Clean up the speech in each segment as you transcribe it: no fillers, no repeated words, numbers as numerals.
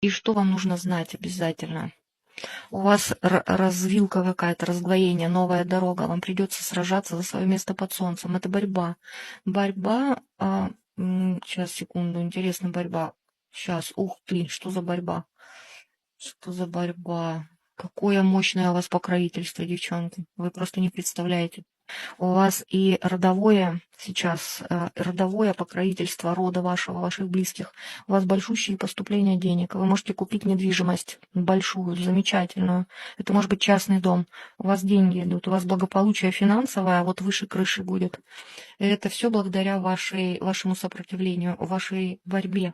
И что вам нужно знать обязательно? У вас развилка какая-то, раздвоение, новая дорога. Вам придется сражаться за свое место под солнцем. Это борьба. Борьба. Сейчас, секунду. Интересная борьба. Сейчас. Ух ты, что за борьба? Что за борьба? Какое мощное у вас покровительство, девчонки. Вы просто не представляете. У вас и родовое сейчас, родовое покровительство рода вашего, ваших близких. У вас большущие поступления денег. Вы можете купить недвижимость большую, замечательную. Это может быть частный дом. У вас деньги идут, у вас благополучие финансовое, вот выше крыши будет. Это все благодаря вашему сопротивлению, вашей борьбе.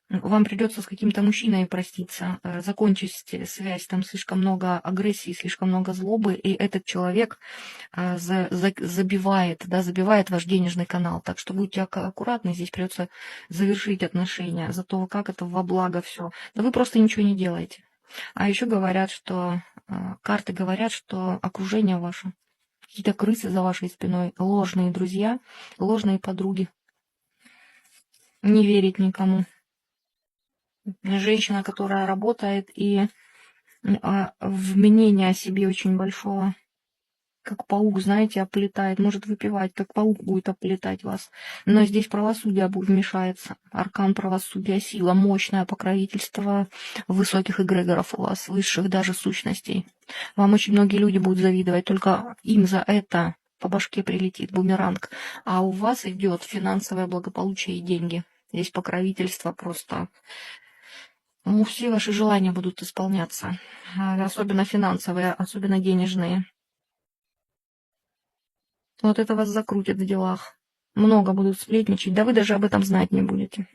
Вам придется с каким-то мужчиной проститься, закончить связь, там слишком много агрессии, слишком много злобы, и этот человек забивает ваш денежный канал. Так что будьте аккуратны, здесь придется завершить отношения. Зато как это во благо все. Да вы просто ничего не делаете. А еще говорят, что карты говорят, что окружение ваше, какие-то крысы за вашей спиной, ложные друзья, ложные подруги. Не верить никому. Женщина, которая работает и в мнение о себе очень большого, как паук, знаете, оплетает, может выпивать, как паук будет оплетать вас. Но здесь правосудие будет вмешается. Аркан правосудия, сила, мощное покровительство высоких эгрегоров у вас, высших даже сущностей. Вам очень многие люди будут завидовать, только им за это по башке прилетит бумеранг. А у вас идет финансовое благополучие и деньги. Здесь покровительство просто... Ну, все ваши желания будут исполняться, особенно финансовые, особенно денежные. Вот это вас закрутит в делах. Много будут сплетничать, да вы даже об этом знать не будете.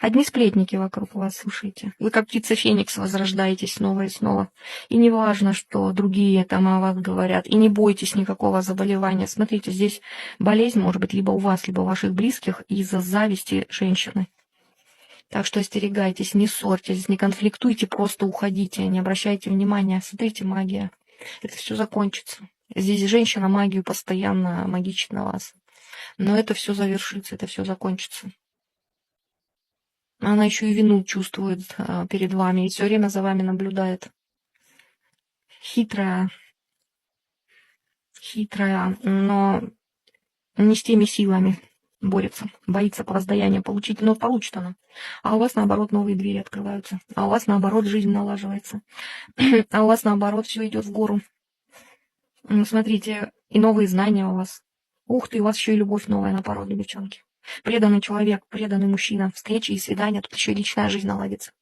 Одни сплетники вокруг вас, слушайте. Вы как птица Феникс возрождаетесь снова и снова. И не важно, что другие там о вас говорят. И не бойтесь никакого заболевания. Смотрите, здесь болезнь может быть либо у вас, либо у ваших близких из-за зависти женщины. Так что остерегайтесь, не ссорьтесь, не конфликтуйте, просто уходите, не обращайте внимания. Смотрите, магия. Это все закончится. Здесь женщина магию постоянно магичит на вас. Но это все завершится, это все закончится. Она еще и вину чувствует перед вами и все время за вами наблюдает. Хитрая, но не с теми силами борется, боится воздаяние получить, но получит она. А у вас, наоборот, новые двери открываются. А у вас, наоборот, жизнь налаживается. А у вас, наоборот, все идет в гору. Смотрите, и новые знания у вас. Ух ты, у вас еще и любовь новая на пороге, девчонки. Преданный человек, преданный мужчина, встречи и свидания, тут еще и личная жизнь наладится.